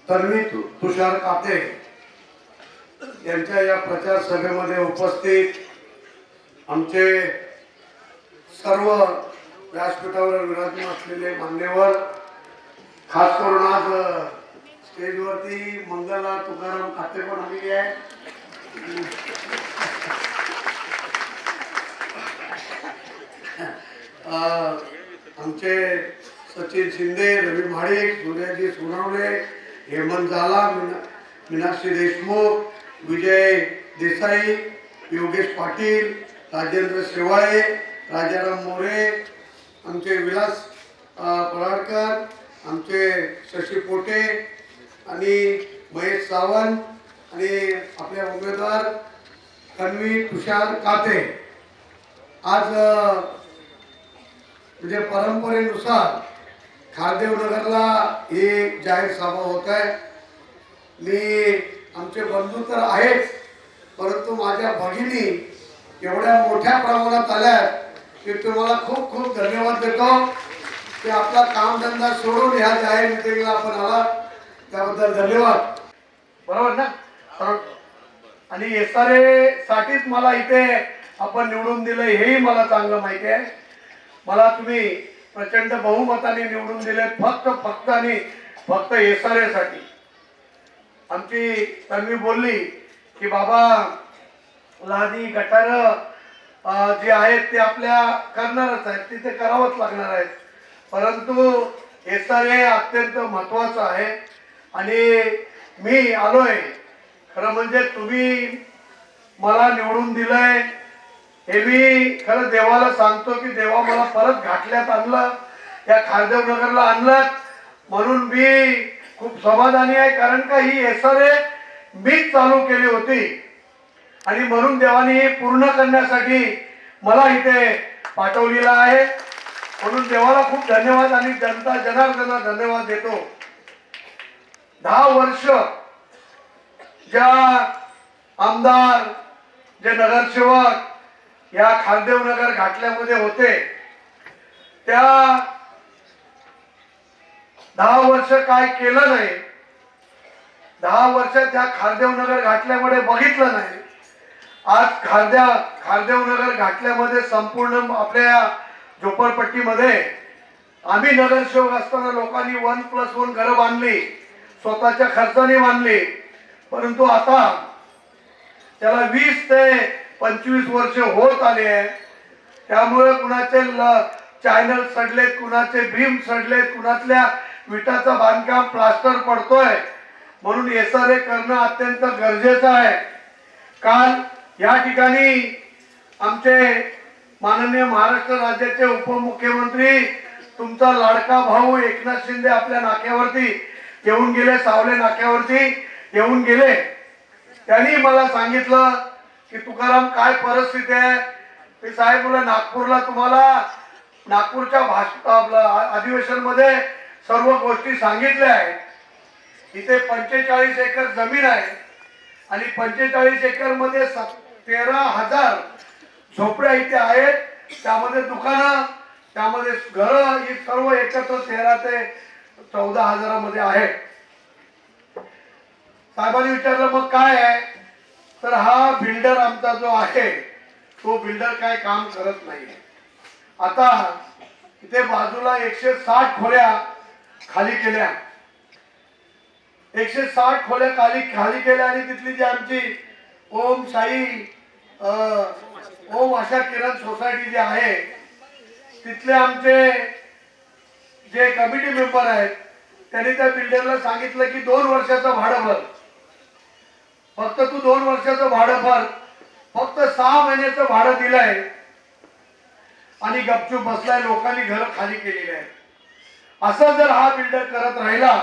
तन्वी तुषार काते यांच्या या प्रचार सभेमध्ये उपस्थित आमचे सर्व व्यासपीठावर विराजमान असलेले मान्यवर, खास करून आज स्टेजवरती मंगला तुकाराम काते पण आलेली आहे. आमचे सचिन शिंदे, रवी महाडिक, सूर्याजी सोनवणे, हेमंत झाला, मीनाक्षी देशमुख, विजय देसाई, योगेश पाटील, राजेंद्र शेवाळे, राजाराम मोरे, आमचे विलास पराडकर, आमचे शशी पोटे आणि महेश सावंत आणि आपल्या उमेदवार तन्वी तुषार काते. आज म्हणजे परंपरेनुसार खारदेव नगरला ही जाहीर सभा होत आहे. मी आमचे बंधू तर आहेच, परंतु माझ्या भगिनी एवढ्या मोठ्या प्रमाणात आल्या की तुम्हाला खूप खूप धन्यवाद देतो की आपला कामधंदा सोडून ह्या जाहीर मिटिंगला आपण आला, त्याबद्दल धन्यवाद. बरोबर ना? आणि SRA साठीच मला इथे आपण निवडून दिलं हेही मला चांगलं माहिती आहे. मला तुम्ही प्रचंड बहुमताने निवडून दिले फक्त आणि फक्त SRA साठी. आमची तन्वी बोलली की बाबा लादी गटार जे आहेत ते आपल्या करणारच आहेत, तिथे करावंच लागणार आहेत, परंतु SRA अत्यंत महत्वाचं आहे. आणि मी आलोय, खरं म्हणजे तुम्ही मला निवडून दिलंय हे मी खरं देवाला सांगतो की देवा मला परत घाटल्यात आणलं, या खारदेव नगरला आणलं, म्हणून मी खूप समाधानी आहे. कारण का ही SRA मीच चालू केली होती आणि म्हणून देवाने हे पूर्ण करण्यासाठी मला इथे पाठवलेला आहे. म्हणून देवाला खूप धन्यवाद आणि जनता जनार्दना धन्यवाद देतो. 10 वर्ष ज्या आमदार, जे नगरसेवक या खारदेव नगर घाटल्यामध्ये होते, त्या 10 वर्ष काय केलं नाही, 10 वर्ष त्या खारदेव नगर घाटल्यामध्ये बघितलं नाही. आज खारदेव नगर घाटल्यामध्ये संपूर्ण आपल्या झोपडपट्टीमध्ये आम्ही नगरसेवक असताना लोकांनी 1+1 घरं बांधली, स्वतःच्या खर्चाने बांधली, परंतु आता त्याला 20 ते 25 वर्ष होत आले आहे. त्यामुळे कुणाचे चॅनल सडलेत, कुणाचे भीम सडलेत, कुणातल्या विटाचं बांधकाम प्लास्टर पडतोय, म्हणून SRA करणं अत्यंत गरजेचं आहे. काल या ठिकाणी आमचे माननीय महाराष्ट्र राज्याचे उपमुख्यमंत्री, तुमचा लाडका भाऊ एकनाथ शिंदे आपल्या नाक्यावरती येऊन गेले, सावले नाक्यावरती येऊन गेले. त्यांनी मला सांगितलं की तुकाराम काय परिस्थिती आहे. ते साहेब बोला नागपूरला तुम्हाला नागपूरच्या अधिवेशन मध्ये सर्व गोष्टी सांगितल्या आहेत. इथे 45 एकर जमीन आहे आणि 45 एकर मध्ये 13,000 झोपड्या इथे आहेत. त्यामध्ये दुकानं, त्यामध्ये घरं, ही सर्व एकत्र 13 ते 14,000 मध्ये आहेत. साहेबांनी विचारलं मग काय आहे, तर हा बिल्डर आमचा जो आहे तो बिल्डर काय काम करत नाही. आता इथे बाजूला 160 खोल्या खाली केल्या, 160 खोल्या खाली केल्या आणि तिथली जी आमची ओम आशा किरण सोसायटी जी आहे, तिथले आमचे जे कमिटी मेंबर आहेत त्यांनी त्या बिल्डरला सांगितलं की 2 वर्षाचं भाडं भर, फक्त तू 2 वर्षाचं भाडं भर. फक्त 6 महिन्याचं भाडं दिलंय आणि गपचूप बसलाय, लोकांनी घर खाली केलेले आहेत. असं जर हा बिल्डर करत राहिला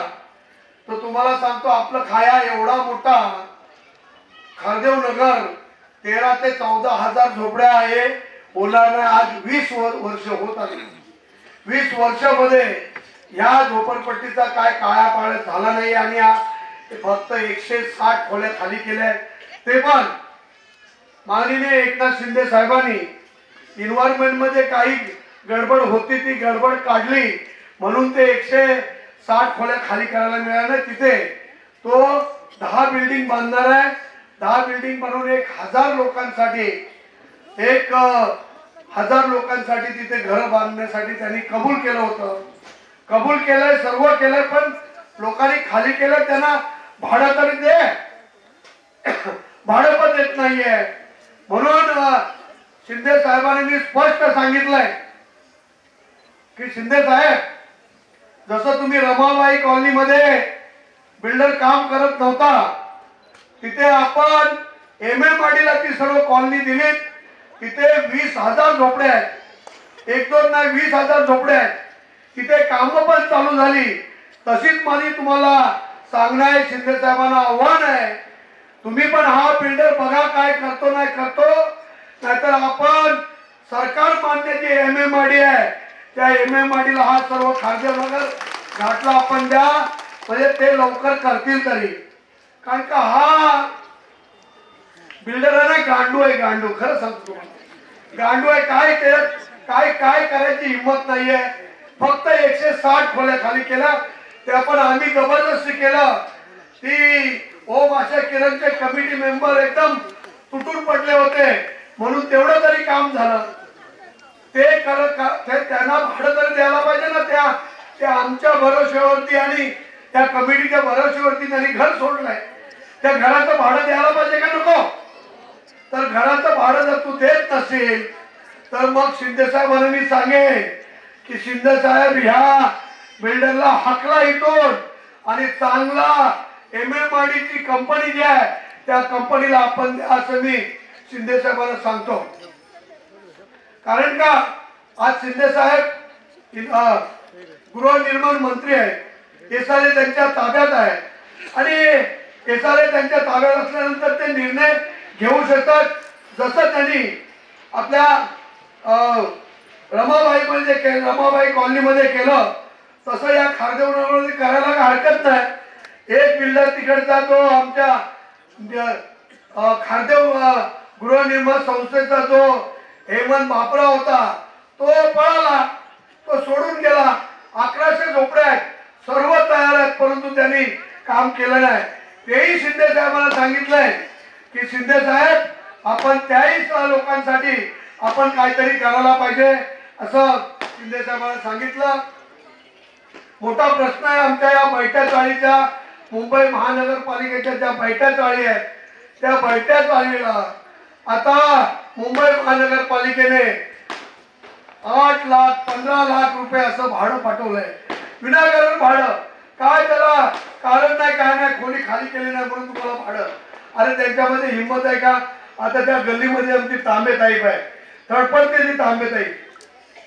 तर तुम्हाला सांगतो आपलं खाया एवढा मोठा खारदेव नगर 13 ते 14,000 झोपड्या आहे. ओलांडून आज 20 वर्ष होत आली. 20 वर्षामध्ये या झोपडपट्टीचा काय कायापालट झाला नाही आणि फक्त 160 खोल्या खाली केल्या. ते पण माननीय एकनाथ शिंदे साहेबांनी एन्व्हायरमेंट मध्ये काही गडबड होती, ती गडबड काढली म्हणून ते 160 खोल्या खाली करायला मिळाल्या. तिथे तो 10 बिल्डिंग बांधणार आहे. 10 बिल्डिंग बनवून 1000 लोकांसाठी 1000 लोकांसाठी तिथे घर बांधण्यासाठी त्यांनी कबूल केलं होतं. कबूल केलंय, सर्व केलंय, पण लोकांनी खाली केलं. त्यांना भाडं तरी दे, भाडं पण देत नाहीये. म्हणून शिंदे साहेबांनी मी स्पष्ट सांगितलंय की शिंदे साहेब, जसं तुम्ही रमाबाई कॉलनीमध्ये बिल्डर काम करत नव्हता, तिथे आपण MMRDला ती सर्व कॉलनी दिलीत. तिथे 20,000 झोपड्या आहेत. 1-2 नाही, 20,000 झोपड्या आहेत. तिथे कामं पण चालू झाली. तशीच माझी तुम्हाला सांगणं आहे, शिंदे साहेबांना आव्हान आहे, तुम्ही पण हा बिल्डर बघा काय करतो नाही करतो. नाहीतर आपण सरकार मान्य जी MMRD आहे त्या MMRDला हा सर्व खारदेनगर घाटला आपण द्या, म्हणजे ते लवकर करतील तरी. कारण का हा बिल्डर आहे ना, गांडू आहे, गांडू. खरं सांगतो, गांडू आहे. काय करायची हिंमत नाहीये. फक्त 160 खोल्या खाली केल्या, त्या पण आम्ही जबरदस्ती केलं. ती ओम आशा किरणचे कमिटी मेंबर एकदम तुटून पडले होते, म्हणून तेवढं तरी काम झालं. ते त्यांना भाडं तरी द्यायला पाहिजे ना. त्या आमच्या भरोश्यावरती आणि त्या कमिटीच्या भरोश्यावरती त्यांनी घर सोडलंय. त्या घराचं भाडं द्यायला पाहिजे का नको? तर घराचं भाडं जर तू देत नसेल तर मग शिंदे साहेबांना मी सांगेन की शिंदे साहेब ह्या बिल्डरला हकला इथून आणि चांगला MMRDची कंपनी जी आहे त्या कंपनीला आपण द्या, असं मी शिंदे साहेबांना सांगतो. कारण का आज शिंदे साहेब गृहनिर्माण मंत्री आहेत. SRA त्यांच्या ताब्यात आहे आणि SRA त्यांच्या ताब्यात असल्यानंतर ते निर्णय घेऊ शकतात. जसं त्यांनी आपल्या रमाबाई कॉलनीमध्ये केलं तसं या खारदेवनगरमध्ये करायला काही हरकत नाही. एक बिल्डर तिकडचा जो आमच्या खारदेव गृहनिर्माण संस्थेचा जो हेमंत बापरा होता तो पळाला, तो सोडून गेला. 1100 झोपड्या आहेत, सर्व तयार आहेत, परंतु त्यांनी काम केलं नाही. तेही शिंदे साहेबांना सांगितलंय की शिंदे साहेब आपण त्याही लोकांसाठी आपण काहीतरी करायला पाहिजे असं शिंदे साहेबांना सांगितलं. मोठा प्रश्न आहे आमच्या या बैठ्या चाळीच्या. मुंबई महानगरपालिकेच्या ज्या बैठ्या चाळी आहेत त्या बैठ्या चाळीला आता मुंबई महानगरपालिकेने 8 लाख 15 लाख रुपये असं भाडं पाठवलंय. विनाकारण भाडं. काय त्याला कारण नाही, काय नाही, खोली खाली केली नाही म्हणून तुम्हाला भाडं. अरे त्यांच्यामध्ये हिंमत आहे का? आता त्या गल्लीमध्ये आमची तांबेताई आहे, तडपडते ती तांबेताई.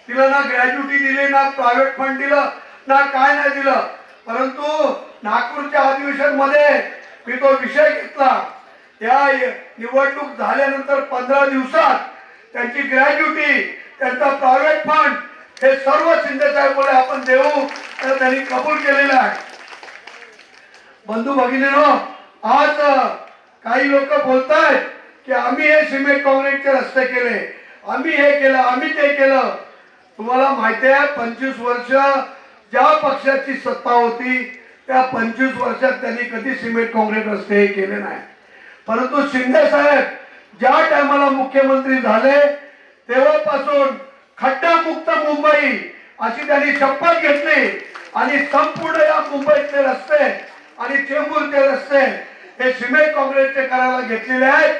तिला ना ग्रॅज्युटी दिली, ना प्रायव्हेट फंड दिलं, ना काय नाही दिलं. परंतु नागपूरच्या अधिवेशन मध्ये मी तो विषय घेतला. या निवडणूक झाल्यानंतर 15 दिवसात त्यांची ग्रॅज्युटी, त्यांचा प्रायव्हेट फंड हे सर्व शिंदे साहेबांना आपण देऊ तर त्यांनी कबूल केलेलं आहे. बंधू भगिनींनो, आज काही लोक बोलतायत की आम्ही हे सिमेंट काँक्रीटचे रस्ते केले, आम्ही हे केलं, आम्ही ते केलं. तुम्हाला माहिती आहे 25 वर्ष ज्या पक्षाची सत्ता होती त्या 25 वर्षात त्यांनी कधी सिमेंट काँक्रीट रस्ते केले नाही. परंतु शिंदे साहेब ज्या टायमाला मुख्यमंत्री झाले तेव्हापासून खड्डामुक्त मुंबई अशी त्यांनी शपथ घेतली आणि संपूर्ण या मुंबईतले रस्ते आणि चेंबूरचे रस्ते हे सिमेंट काँक्रीटचे करायला घेतलेले आहेत.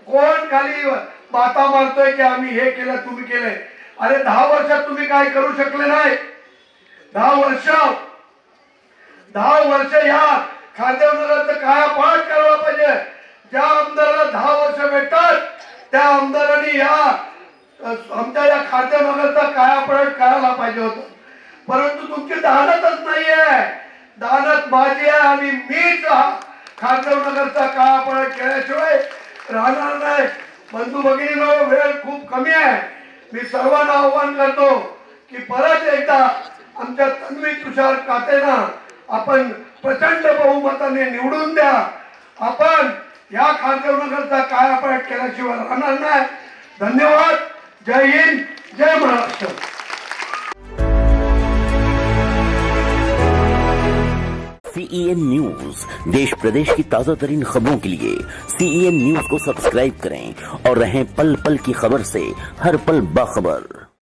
कोण खाली बाता मारतोय की आम्ही हे केलं, तुम्ही केलंय. अरे 10 वर्षात तुम्ही काय करू शकले नाही? 10 वर्ष या खारदेवनगरचं कायापालट करायला पाहिजे. ज्या आमदाराला 10 वर्ष भेटतात त्या आमदारांनी या आमच्या या खारदेवनगरचा कायापालट करायला पाहिजे होतं. परंतु तुमची दानतच नाहीये. दानत माझी आहे आणि मीच खारदेवनगरचा कायापालट केल्याशिवाय राहणार नाही. बंधू भगिनींनो, वेळ खूप कमी आहे. मी सर्वांना आव्हान करतो की परत एकदा आमच्या तन्वी तुषार कातेना आपण प्रचंड बहुमताने निवडून द्या. आपण या खारदेवनगरचा कायापालट केल्याशिवाय राहणार नाही. धन्यवाद. जय हिंद, जय महाराष्ट्र. CEN न्यूज, देश प्रदेश की ताजा तरीन खबरों के लिए CEN न्यूज को सब्सक्राइब करें और रहें पल पल की खबर से हर पल बाखबर।